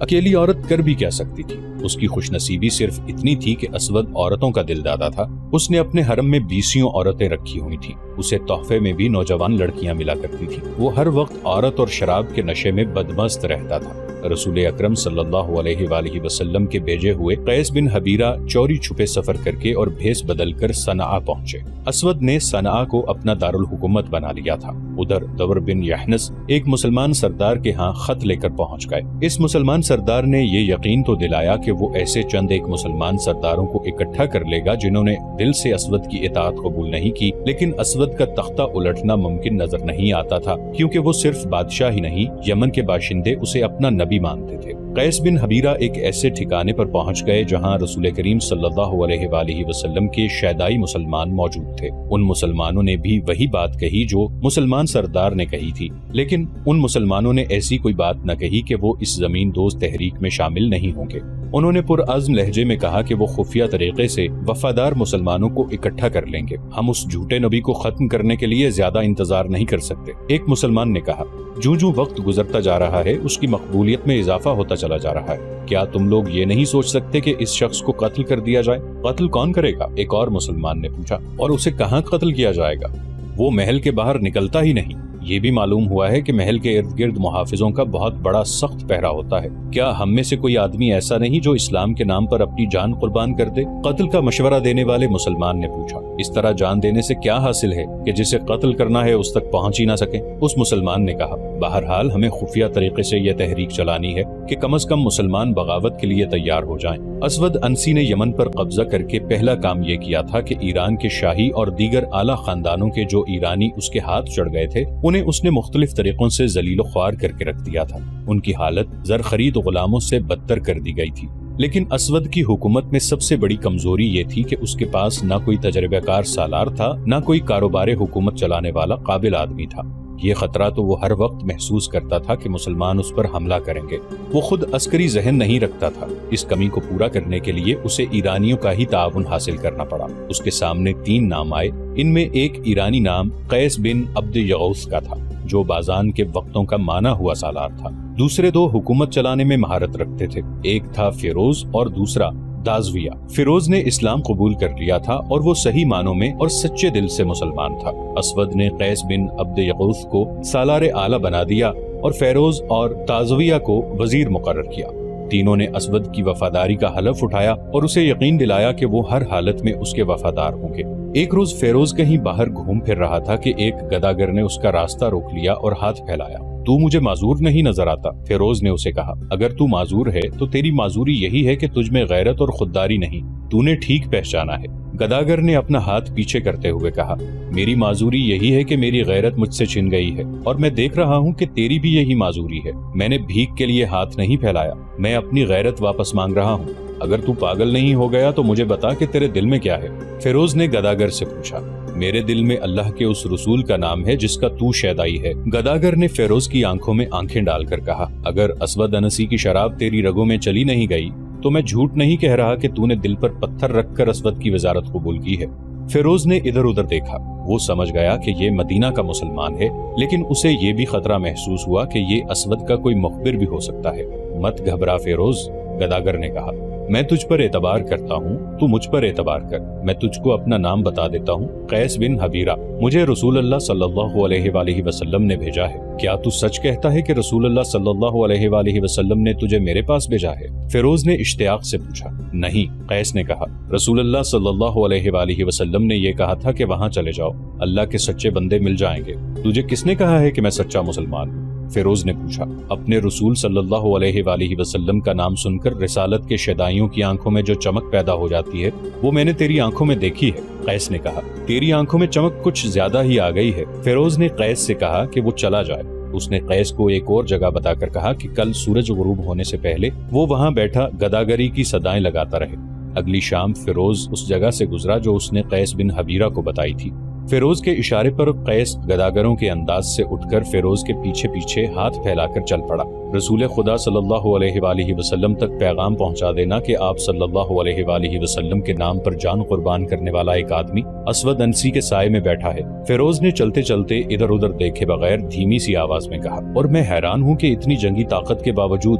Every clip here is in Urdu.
اکیلی عورت کر بھی کیا سکتی تھی؟ اس کی خوش نصیبی صرف اتنی تھی کہ اسود عورتوں کا دل دادا تھا۔ اس نے اپنے حرم میں 20 عورتیں رکھی ہوئی تھیں۔ اسے تحفے میں بھی نوجوان لڑکیاں ملا کرتی تھیں۔ وہ ہر وقت عورت اور شراب کے نشے میں بدمست رہتا تھا۔ رسول اکرم صلی اللہ علیہ وآلہ وسلم کے بھیجے ہوئے قیس بن حبیرہ چوری چھپے سفر کر کے اور بھیس بدل کر صنعاء پہنچے۔ اسود نے صنعاء کو اپنا دارالحکومت بنا لیا تھا۔ ادھر دور بن یحنس ایک مسلمان سردار کے ہاں خط لے کر پہنچ گئے۔ اس مسلمان سردار نے یہ یقین تو دلایا کہ وہ ایسے چند ایک مسلمان سرداروں کو اکٹھا کر لے گا جنہوں نے دل سے اسود کی اطاعت قبول نہیں کی، لیکن اسود کا تختہ الٹنا ممکن نظر نہیں آتا تھا، کیونکہ وہ صرف بادشاہ ہی نہیں، یمن کے باشندے اسے اپنا نبی مانتے تھے۔ قیس بن حبیرہ ایک ایسے ٹھکانے پر پہنچ گئے جہاں رسول کریم صلی اللہ علیہ وآلہ وسلم کے شیدائی مسلمان موجود تھے۔ ان مسلمانوں نے بھی وہی بات کہی جو مسلمان سردار نے کہی تھی، لیکن ان مسلمانوں نے ایسی کوئی بات نہ کہی کہ وہ اس زمین دوز تحریک میں شامل نہیں ہوں گے۔ انہوں نے پرعزم لہجے میں کہا کہ وہ خفیہ طریقے سے وفادار مسلمانوں کو اکٹھا کر لیں گے۔ ہم اس جھوٹے نبی کو ختم کرنے کے لیے زیادہ انتظار نہیں کر سکتے۔ ایک مسلمان نے کہا، جو وقت گزرتا جا رہا ہے اس کی مقبولیت میں اضافہ ہوتا چلا جا رہا ہے۔ کیا تم لوگ یہ نہیں سوچ سکتے کہ اس شخص کو قتل کر دیا جائے؟ قتل کون کرے گا؟ ایک اور مسلمان نے پوچھا۔ اور اسے کہاں قتل کیا جائے گا؟ وہ محل کے باہر نکلتا ہی نہیں۔ یہ بھی معلوم ہوا ہے کہ محل کے ارد گرد محافظوں کا بہت بڑا سخت پہرا ہوتا ہے۔ کیا ہم میں سے کوئی آدمی ایسا نہیں جو اسلام کے نام پر اپنی جان قربان کر دے؟ قتل کا مشورہ دینے والے مسلمان نے پوچھا۔ اس طرح جان دینے سے کیا حاصل ہے کہ جسے قتل کرنا ہے اس تک پہنچ ہی نہ سکے؟ اس مسلمان نے کہا، بہرحال ہمیں خفیہ طریقے سے یہ تحریک چلانی ہے کہ کم از کم مسلمان بغاوت کے لیے تیار ہو جائیں۔ اسود انسی نے یمن پر قبضہ کر کے پہلا کام یہ کیا تھا کہ ایران کے شاہی اور دیگر اعلیٰ خاندانوں کے جو ایرانی اس کے ہاتھ چڑھ گئے تھے انہیں اس نے مختلف طریقوں سے ذلیل و خوار کر کے رکھ دیا تھا۔ ان کی حالت زر خرید غلاموں سے بدتر کر دی گئی تھی۔ لیکن اسود کی حکومت میں سب سے بڑی کمزوری یہ تھی کہ اس کے پاس نہ کوئی تجربہ کار سالار تھا، نہ کوئی کاروبار حکومت چلانے والا قابل آدمی تھا۔ یہ خطرہ تو وہ ہر وقت محسوس کرتا تھا کہ مسلمان اس پر حملہ کریں گے۔ وہ خود عسکری ذہن نہیں رکھتا تھا۔ اس کمی کو پورا کرنے کے لیے اسے ایرانیوں کا ہی تعاون حاصل کرنا پڑا۔ اس کے سامنے 3 نام آئے۔ ان میں ایک ایرانی نام قیس بن عبد یغوث کا تھا جو بازان کے وقتوں کا مانا ہوا سالار تھا۔ دوسرے 2 حکومت چلانے میں مہارت رکھتے تھے، ایک تھا فیروز اور دوسرا دازویہ۔ فیروز نے اسلام قبول کر لیا تھا اور وہ صحیح معنوں میں اور سچے دل سے مسلمان تھا۔ اسود نے قیس بن عبد یغوث کو سالار اعلیٰ بنا دیا اور فیروز اور دازویہ کو وزیر مقرر کیا۔ تینوں نے اسود کی وفاداری کا حلف اٹھایا اور اسے یقین دلایا کہ وہ ہر حالت میں اس کے وفادار ہوں گے۔ ایک روز فیروز کہیں باہر گھوم پھر رہا تھا کہ ایک گداگر نے اس کا راستہ روک لیا اور ہاتھ پھیلایا۔ تو مجھے معذور نہیں نظر آتا، فیروز نے اسے کہا۔ اگر تو معذور ہے تو تیری معذوری یہی ہے کہ تجھ میں غیرت اور خودداری نہیں۔ تو نے ٹھیک پہچانا ہے۔ گداگر نے اپنا ہاتھ پیچھے کرتے ہوئے کہا، میری معذوری یہی ہے کہ میری غیرت مجھ سے چھن گئی ہے، اور میں دیکھ رہا ہوں کہ تیری بھی یہی معذوری ہے۔ میں نے بھیک کے لیے ہاتھ نہیں پھیلایا، میں اپنی غیرت واپس مانگ رہا ہوں۔ اگر تو پاگل نہیں ہو گیا تو مجھے بتا کہ تیرے دل میں کیا ہے؟ فیروز نے گداگر سے پوچھا۔ میرے دل میں اللہ کے اس رسول کا نام ہے جس کا تو شیدائی ہے۔ گداگر نے فیروز کی آنکھوں میں آنکھیں ڈال کر کہا، اگر اسود انسی کی شراب تیری رگوں میں چلی نہیں گئی تو میں جھوٹ نہیں کہہ رہا کہ تو نے دل پر پتھر رکھ کر اسود کی وزارت قبول کی ہے۔ فیروز نے ادھر ادھر دیکھا۔ وہ سمجھ گیا کہ یہ مدینہ کا مسلمان ہے، لیکن اسے یہ بھی خطرہ محسوس ہوا کہ یہ اسود کا کوئی مخبر بھی ہو سکتا ہے۔ مت گھبرا فیروز، گداگر نے کہا، میں تجھ پر اعتبار کرتا ہوں، تو مجھ پر اعتبار کر۔ میں تجھ کو اپنا نام بتا دیتا ہوں، قیس بن حبیرہ۔ مجھے رسول اللہ صلی اللہ علیہ وآلہ وسلم نے بھیجا ہے۔ کیا تو سچ کہتا ہے کہ رسول اللہ صلی اللہ علیہ وآلہ وسلم نے تجھے میرے پاس بھیجا ہے؟ فیروز نے اشتیاق سے پوچھا۔ نہیں، قیس نے کہا، رسول اللہ صلی اللہ علیہ وآلہ وسلم نے یہ کہا تھا کہ وہاں چلے جاؤ، اللہ کے سچے بندے مل جائیں گے۔ تجھے کس نے کہا ہے کہ میں سچا مسلمان ہوں؟ فیروز نے پوچھا۔ اپنے رسول صلی اللہ علیہ وآلہ وسلم کا نام سن کر رسالت کے شیدائیوں کی آنکھوں میں جو چمک پیدا ہو جاتی ہے وہ میں نے تیری آنکھوں میں دیکھی ہے، قیس نے کہا۔ تیری آنکھوں میں چمک کچھ زیادہ ہی آ گئی ہے۔ فیروز نے قیس سے کہا کہ وہ چلا جائے۔ اس نے قیس کو ایک اور جگہ بتا کر کہا کہ کل سورج غروب ہونے سے پہلے وہ وہاں بیٹھا گداگری کی صدائیں لگاتا رہے۔ اگلی شام فیروز اس جگہ سے گزرا جو اس نے قیس بن حبیرہ کو بتائی تھی۔ فیروز کے اشارے پر قیس گداگروں کے انداز سے اٹھ کر فیروز کے پیچھے پیچھے ہاتھ پھیلا کر چل پڑا۔ رسول خدا صلی اللہ علیہ وآلہ وسلم تک پیغام پہنچا دینا کہ آپ صلی اللہ علیہ وآلہ وسلم کے نام پر جان قربان کرنے والا ایک آدمی اسود انسی کے سائے میں بیٹھا ہے۔ فیروز نے چلتے چلتے ادھر ادھر دیکھے بغیر دھیمی سی آواز میں کہا، اور میں حیران ہوں کہ اتنی جنگی طاقت کے باوجود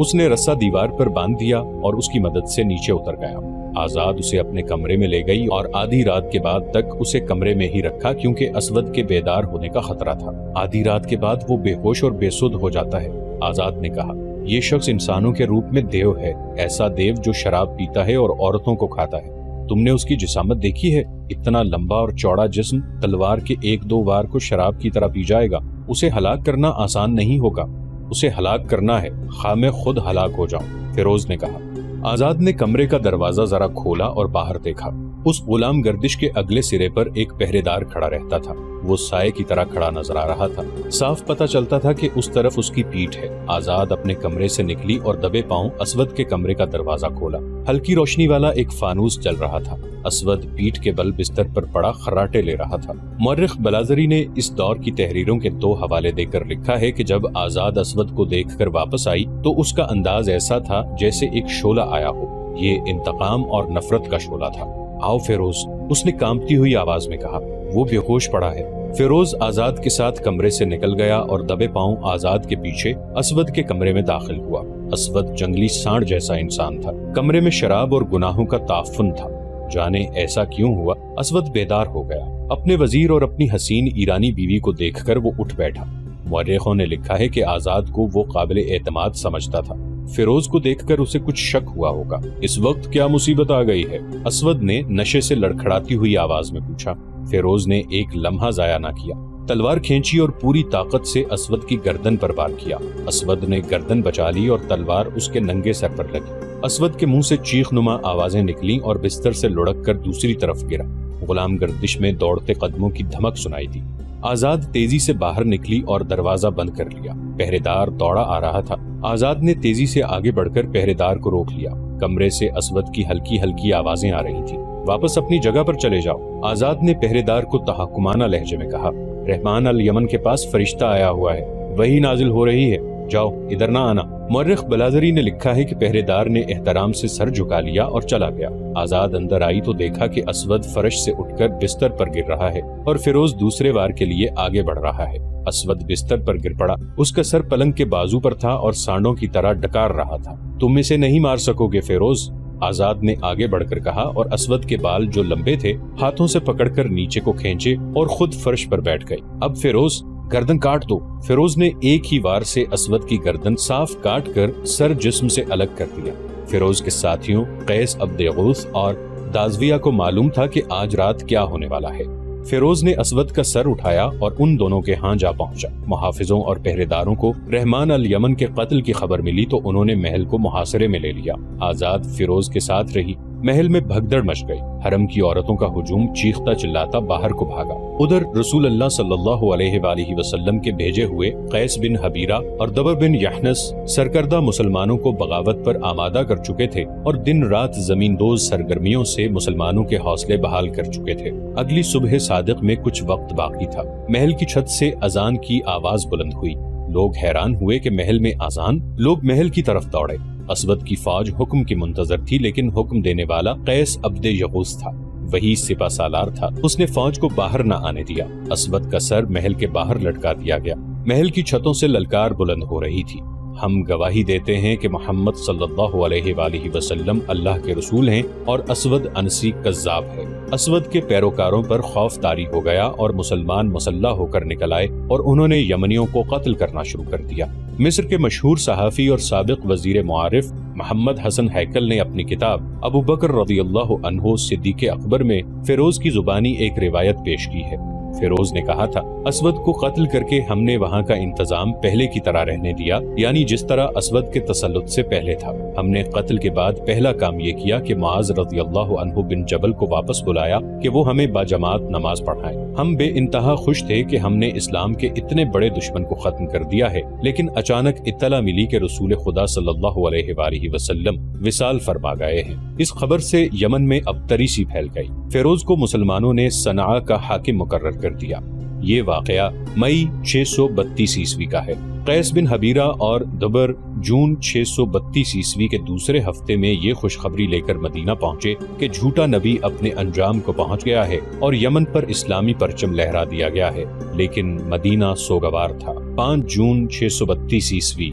اس نے رسا دیوار پر باندھ دیا اور اس کی مدد سے نیچے اتر گیا۔ آزاد اسے اپنے کمرے میں لے گئی اور آدھی رات کے بعد تک اسے کمرے میں ہی رکھا کیونکہ اسود کے بیدار ہونے کا خطرہ تھا۔ آدھی رات کے بعد وہ بے ہوش اور بے سدھ ہو جاتا ہے۔ آزاد نے کہا، یہ شخص انسانوں کے روپ میں دیو ہے، ایسا دیو جو شراب پیتا ہے اور عورتوں کو کھاتا ہے۔ تم نے اس کی جسامت دیکھی ہے؟ اتنا لمبا اور چوڑا جسم تلوار کے 1-2 وار کو شراب کی طرح پی جائے گا۔ اسے ہلاک کرنا آسان نہیں ہوگا۔ اسے ہلاک کرنا ہے، خواہ میں خود ہلاک ہو جاؤں، فیروز نے کہا۔ آزاد نے کمرے کا دروازہ ذرا کھولا اور باہر دیکھا۔ اس غلام گردش کے اگلے سرے پر ایک پہرے دار کھڑا رہتا تھا۔ وہ سائے کی طرح کھڑا نظر آ رہا تھا۔ صاف پتہ چلتا تھا کہ اس طرف اس کی پیٹھ ہے۔ آزاد اپنے کمرے سے نکلی اور دبے پاؤں اسود کے کمرے کا دروازہ کھولا۔ ہلکی روشنی والا ایک فانوس جل رہا تھا۔ اسود پیٹھ کے بل بستر پر پڑا خراٹے لے رہا تھا۔ مورخ بلازری نے اس دور کی تحریروں کے 2 حوالے دے کر لکھا ہے کہ جب آزاد اسود کو دیکھ کر واپس آئی تو اس کا انداز ایسا تھا جیسے ایک شعلہ آیا ہو۔ یہ انتقام اور نفرت کا شعلہ تھا۔ آؤ فیروز، اس نے کانپتی ہوئی آواز میں کہا۔ وہ بے ہوش پڑا ہے۔ فیروز آزاد کے ساتھ کمرے سے نکل گیا اور دبے پاؤں آزاد کے پیچھے اسود کے کمرے میں داخل ہوا۔ اسود جنگلی سانڈ جیسا انسان تھا۔ کمرے میں شراب اور گناہوں کا تعفن تھا۔ جانے ایسا کیوں ہوا، اسود بیدار ہو گیا۔ اپنے وزیر اور اپنی حسین ایرانی بیوی کو دیکھ کر وہ اٹھ بیٹھا۔ مورخوں نے لکھا ہے کہ آزاد کو وہ قابل اعتماد سمجھتا تھا۔ فیروز کو دیکھ کر اسے کچھ شک ہوا ہوگا۔ اس وقت کیا مصیبت آ گئی ہے؟ اسود نے نشے سے لڑکھڑاتی ہوئی آواز میں پوچھا۔ فیروز نے ایک لمحہ ضائع نہ کیا۔ تلوار کھینچی اور پوری طاقت سے اسود کی گردن پر وار کیا۔ اسود نے گردن بچا لی اور تلوار اس کے ننگے سر پر لگی۔ اسود کے منہ سے چیخ نما آوازیں نکلیں اور بستر سے لڑک کر دوسری طرف گرا۔ غلام گردش میں دوڑتے قدموں کی دھمک سنائی دی۔ آزاد تیزی سے باہر نکلی اور دروازہ بند کر لیا۔ پہرے دار دوڑا آ رہا تھا۔ آزاد نے تیزی سے آگے بڑھ کر پہرے دار کو روک لیا۔ کمرے سے اسود کی ہلکی ہلکی آوازیں آ رہی تھیں۔ واپس اپنی جگہ پر چلے جاؤ، آزاد نے پہرے دار کو تحکمانہ لہجے میں کہا۔ رحمان الیمن کے پاس فرشتہ آیا ہوا ہے، وہی نازل ہو رہی ہے، جاؤ ادھر نہ آنا۔ مورخ بلازری نے لکھا ہے کہ پہرے دار نے احترام سے سر جھکا لیا اور چلا گیا۔ آزاد اندر آئی تو دیکھا کہ اسود فرش سے اٹھ کر بستر پر گر رہا ہے اور فیروز دوسرے وار کے لیے آگے بڑھ رہا ہے۔ اسود بستر پر گر پڑا۔ اس کا سر پلنگ کے بازو پر تھا اور سانڈوں کی طرح ڈکار رہا تھا۔ تم اسے نہیں مار سکو گے فیروز، آزاد نے آگے بڑھ کر کہا اور اسود کے بال جو لمبے تھے ہاتھوں سے پکڑ کر نیچے کو کھینچے اور خود فرش پر بیٹھ گئی۔ اب فیروز گردن کاٹ دو۔ فیروز نے ایک ہی وار سے اسود کی گردن صاف کاٹ کر سر جسم سے الگ کر دیا۔ فیروز کے ساتھیوں قیس عبد غوث اور دازویہ کو معلوم تھا کہ آج رات کیا ہونے والا ہے۔ فیروز نے اسود کا سر اٹھایا اور ان دونوں کے ہاں جا پہنچا۔ محافظوں اور پہرے داروں کو رحمان الیمن کے قتل کی خبر ملی تو انہوں نے محل کو محاصرے میں لے لیا۔ آزاد فیروز کے ساتھ رہی۔ محل میں بھگدڑ مچ گئی۔ حرم کی عورتوں کا ہجوم چیختا چلاتا باہر کو بھاگا۔ ادھر رسول اللہ صلی اللہ علیہ وآلہ وسلم کے بھیجے ہوئے قیس بن حبیرہ اور دبر بن یحنس سرکردہ مسلمانوں کو بغاوت پر آمادہ کر چکے تھے اور دن رات زمین دوز سرگرمیوں سے مسلمانوں کے حوصلے بحال کر چکے تھے۔ اگلی صبح صادق میں کچھ وقت باقی تھا۔ محل کی چھت سے اذان کی آواز بلند ہوئی۔ لوگ حیران ہوئے کہ محل میں اذان۔ لوگ محل کی طرف دوڑے۔ اسود کی فوج حکم کی منتظر تھی، لیکن حکم دینے والا قیس عبد یغوث تھا۔ وہی سپہ سالار تھا۔ اس نے فوج کو باہر نہ آنے دیا۔ اسود کا سر محل کے باہر لٹکا دیا گیا۔ محل کی چھتوں سے للکار بلند ہو رہی تھی۔ ہم گواہی دیتے ہیں کہ محمد صلی اللہ علیہ وآلہ وسلم اللہ کے رسول ہیں اور اسود انسی کذاب ہے۔ اسود کے پیروکاروں پر خوف طاری ہو گیا اور مسلمان مسلح ہو کر نکل آئے اور انہوں نے یمنیوں کو قتل کرنا شروع کر دیا۔ مصر کے مشہور صحافی اور سابق وزیر معارف محمد حسن ہیکل نے اپنی کتاب ابو بکر رضی اللہ عنہ صدیق اکبر میں فیروز کی زبانی ایک روایت پیش کی ہے۔ فیروز نے کہا تھا، اسود کو قتل کر کے ہم نے وہاں کا انتظام پہلے کی طرح رہنے دیا، یعنی جس طرح اسود کے تسلط سے پہلے تھا۔ ہم نے قتل کے بعد پہلا کام یہ کیا کہ معاذ رضی اللہ عنہ بن جبل کو واپس بلایا کہ وہ ہمیں باجماعت نماز پڑھائیں۔ ہم بے انتہا خوش تھے کہ ہم نے اسلام کے اتنے بڑے دشمن کو ختم کر دیا ہے، لیکن اچانک اطلاع ملی کہ رسول خدا صلی اللہ علیہ وآلہ وسلم وصال فرما گئے ہیں۔ اس خبر سے یمن میں ابتری سی پھیل گئی۔ فیروز کو مسلمانوں نے صنعاء کا حاکم مقرر کر دیا۔ یہ واقعہ مئی 632 عیسوی کا ہے۔ قیس بن حبیرہ اور دبر جون 632 عیسوی کے دوسرے ہفتے میں یہ خوشخبری لے کر مدینہ پہنچے کہ جھوٹا نبی اپنے انجام کو پہنچ گیا ہے اور یمن پر اسلامی پرچم لہرا دیا گیا ہے، لیکن مدینہ سوگوار تھا۔ 5 جون 632 عیسوی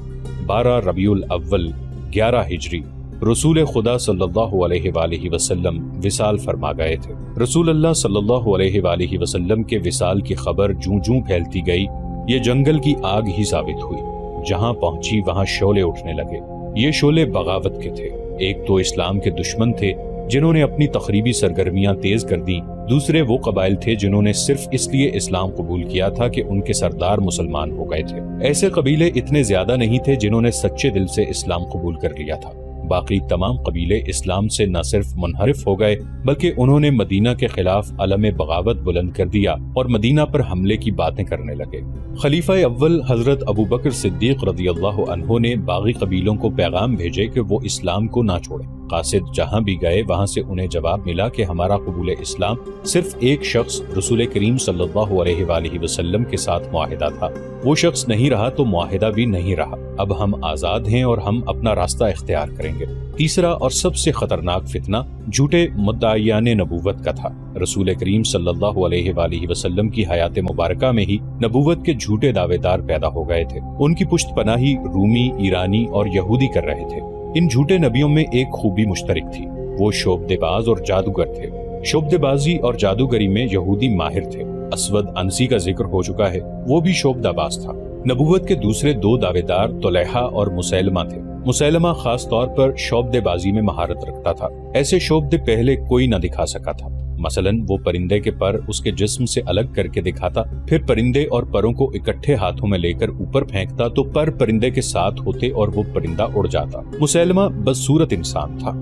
12 ربیع الاول 11 ہجری رسول خدا صلی اللہ علیہ وآلہ وسلم وصال فرما گئے تھے۔ رسول اللہ صلی اللہ علیہ وآلہ وسلم کے وصال کی خبر جوں جوں پھیلتی گئی، یہ جنگل کی آگ ہی ثابت ہوئی۔ جہاں پہنچی وہاں شعلے اٹھنے لگے۔ یہ شعلے بغاوت کے تھے۔ ایک تو اسلام کے دشمن تھے جنہوں نے اپنی تخریبی سرگرمیاں تیز کر دیں، دوسرے وہ قبائل تھے جنہوں نے صرف اس لیے اسلام قبول کیا تھا کہ ان کے سردار مسلمان ہو گئے تھے۔ ایسے قبیلے اتنے زیادہ نہیں تھے جنہوں نے سچے دل سے اسلام قبول کر لیا تھا۔ باقی تمام قبیلے اسلام سے نہ صرف منحرف ہو گئے بلکہ انہوں نے مدینہ کے خلاف علم بغاوت بلند کر دیا اور مدینہ پر حملے کی باتیں کرنے لگے۔ خلیفہ اول حضرت ابو بکر صدیق رضی اللہ عنہ نے باغی قبیلوں کو پیغام بھیجے کہ وہ اسلام کو نہ چھوڑیں۔ قاصد جہاں بھی گئے وہاں سے انہیں جواب ملا کہ ہمارا قبول اسلام صرف ایک شخص رسول کریم صلی اللہ علیہ وآلہ وسلم کے ساتھ معاہدہ تھا، وہ شخص نہیں رہا تو معاہدہ بھی نہیں رہا، اب ہم آزاد ہیں اور ہم اپنا راستہ اختیار کریں گے۔ تیسرا اور سب سے خطرناک فتنہ جھوٹے مدعیان نبوت کا تھا۔ رسول کریم صلی اللہ علیہ وآلہ وسلم کی حیات مبارکہ میں ہی نبوت کے جھوٹے دعوے دار پیدا ہو گئے تھے۔ ان کی پشت پناہی رومی، ایرانی اور یہودی کر رہے تھے۔ ان جھوٹے نبیوں میں ایک خوبی مشترک تھی، وہ شعبدے باز اور جادوگر تھے۔ شعبدے بازی اور جادوگری میں یہودی ماہر تھے۔ اسود انسی کا ذکر ہو چکا ہے، وہ بھی شعبدہ باز تھا۔ نبوت کے دوسرے دو دعوے دار طلحہ اور مسیلمہ تھے۔ مسیلمہ خاص طور پر شعبدے بازی میں مہارت رکھتا تھا، ایسے شعبدے پہلے کوئی نہ دکھا سکا تھا۔ مثلاً وہ پرندے کے پر اس کے جسم سے الگ کر کے دکھاتا، پھر پرندے اور پروں کو اکٹھے ہاتھوں میں لے کر اوپر پھینکتا تو پر پرندے کے ساتھ ہوتے اور وہ پرندہ اڑ جاتا۔ مسیلمہ بدصورت انسان تھا،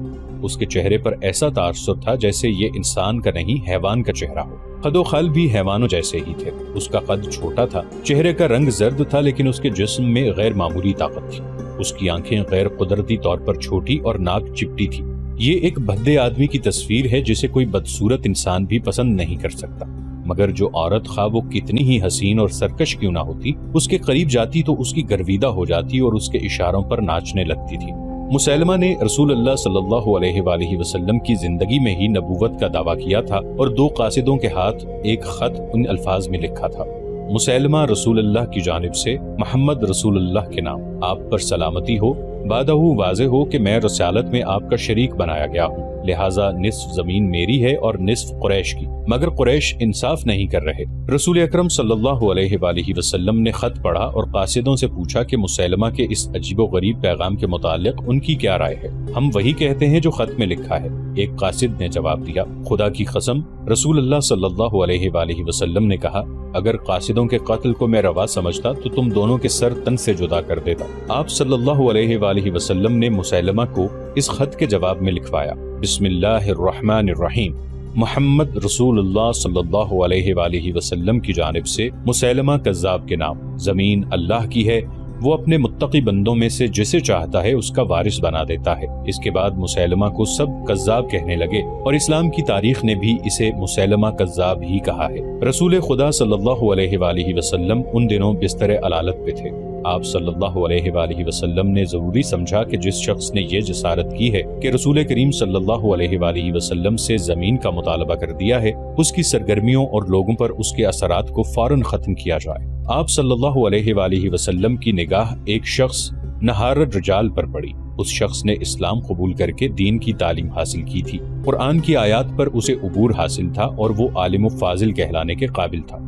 اس کے چہرے پر ایسا تاثر تھا جیسے یہ انسان کا نہیں حیوان کا چہرہ ہو۔ قد و خال بھی حیوانوں جیسے ہی تھے، اس کا قد چھوٹا تھا، چہرے کا رنگ زرد تھا لیکن اس کے جسم میں غیر معمولی طاقت تھی۔ اس کی آنکھیں غیر قدرتی طور پر چھوٹی اور ناک چپٹی تھی۔ یہ ایک بھدے آدمی کی تصویر ہے جسے کوئی بدصورت انسان بھی پسند نہیں کر سکتا، مگر جو عورت خواہ وہ کتنی ہی حسین اور سرکش کیوں نہ ہوتی، اس کے قریب جاتی تو اس کی گرویدہ ہو جاتی اور اس کے اشاروں پر ناچنے لگتی تھی۔ مسیلمہ نے رسول اللہ صلی اللہ علیہ وآلہ وسلم کی زندگی میں ہی نبوت کا دعویٰ کیا تھا اور دو قاصدوں کے ہاتھ ایک خط ان الفاظ میں لکھا تھا: مسیلمہ رسول اللہ کی جانب سے، محمد رسول اللہ کے نام، آپ پر سلامتی ہو۔ بعدہ واضح ہو کہ میں رسالت میں آپ کا شریک بنایا گیا ہوں، لہٰذا نصف زمین میری ہے اور نصف قریش کی، مگر قریش انصاف نہیں کر رہے۔ رسول اکرم صلی اللہ علیہ وآلہ وسلم نے خط پڑھا اور قاصدوں سے پوچھا کہ مسیلمہ کے اس عجیب و غریب پیغام کے متعلق ان کی کیا رائے ہے۔ ہم وہی کہتے ہیں جو خط میں لکھا ہے، ایک قاصد نے جواب دیا۔ خدا کی قسم، رسول اللہ صلی اللہ علیہ وآلہ وسلم نے کہا، اگر قاصدوں کے قتل کو میں روا سمجھتا تو تم دونوں کے سر تن سے جدا کر دیتا۔ آپ صلی اللہ علیہ وآلہ وسلم نے مسیلمہ کو اس خط کے جواب میں لکھوایا: بسم اللہ الرحمن الرحیم، محمد رسول اللہ صلی اللہ علیہ وآلہ وسلم کی جانب سے، مسیلمہ کذاب کے نام، زمین اللہ کی ہے، وہ اپنے متقی بندوں میں سے جسے چاہتا ہے اس کا وارث بنا دیتا ہے۔ اس کے بعد مسیلمہ کو سب کذاب کہنے لگے اور اسلام کی تاریخ نے بھی اسے مسیلمہ کذاب ہی کہا ہے۔ رسول خدا صلی اللہ علیہ وآلہ وسلم ان دنوں بستر علالت پہ تھے۔ آپ صلی اللہ علیہ وآلہ وسلم نے ضروری سمجھا کہ جس شخص نے یہ جسارت کی ہے کہ رسول کریم صلی اللہ علیہ وآلہ وسلم سے زمین کا مطالبہ کر دیا ہے، اس کی سرگرمیوں اور لوگوں پر اس کے اثرات کو فوراً ختم کیا جائے۔ آپ صلی اللہ علیہ وآلہ وسلم کی نگاہ ایک شخص نہار الرجال پر پڑی۔ اس شخص نے اسلام قبول کر کے دین کی تعلیم حاصل کی تھی، قرآن کی آیات پر اسے عبور حاصل تھا اور وہ عالم و فاضل کہلانے کے قابل تھا۔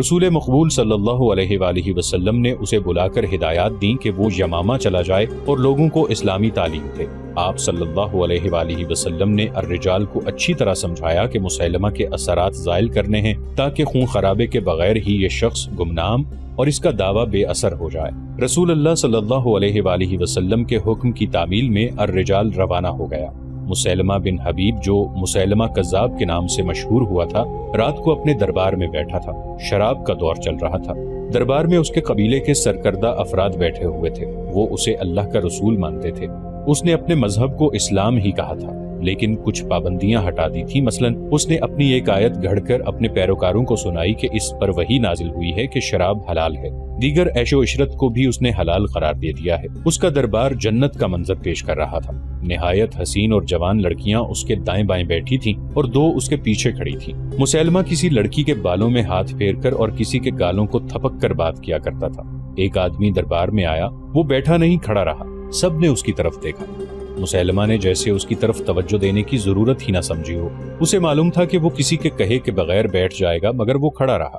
رسول مقبول صلی اللہ علیہ وآلہ وسلم نے اسے بلا کر ہدایات دیں کہ وہ یمامہ چلا جائے اور لوگوں کو اسلامی تعلیم دے۔ آپ صلی اللہ علیہ وآلہ وسلم نے الرجال کو اچھی طرح سمجھایا کہ مسیلمہ کے اثرات زائل کرنے ہیں تاکہ خون خرابے کے بغیر ہی یہ شخص گمنام اور اس کا دعویٰ بے اثر ہو جائے۔ رسول اللہ صلی اللہ علیہ وآلہ وسلم کے حکم کی تعمیل میں الرجال روانہ ہو گیا۔ مسیلمہ بن حبیب، جو مسیلمہ کذاب کے نام سے مشہور ہوا تھا، رات کو اپنے دربار میں بیٹھا تھا۔ شراب کا دور چل رہا تھا۔ دربار میں اس کے قبیلے کے سرکردہ افراد بیٹھے ہوئے تھے، وہ اسے اللہ کا رسول مانتے تھے۔ اس نے اپنے مذہب کو اسلام ہی کہا تھا، لیکن کچھ پابندیاں ہٹا دی تھی۔ مثلا اس نے اپنی ایک آیت گھڑ کر اپنے پیروکاروں کو سنائی کہ اس پر وحی نازل ہوئی ہے کہ شراب حلال ہے۔ دیگر عیش و عشرت کو بھی اس نے حلال قرار دے دیا ہے۔ اس کا دربار جنت کا منظر پیش کر رہا تھا۔ نہایت حسین اور جوان لڑکیاں اس کے دائیں بائیں بیٹھی تھیں اور دو اس کے پیچھے کھڑی تھیں۔ مسیلمہ کسی لڑکی کے بالوں میں ہاتھ پھیر کر اور کسی کے گالوں کو تھپک کر بات کیا کرتا تھا۔ ایک آدمی دربار میں آیا، وہ بیٹھا نہیں کھڑا رہا، سب نے اس کی طرف دیکھا۔ مسیلمہ نے جیسے اس کی طرف توجہ دینے کی ضرورت ہی نہ سمجھی ہو، اسے معلوم تھا کہ وہ کسی کے کہے کے بغیر بیٹھ جائے گا، مگر وہ کھڑا رہا۔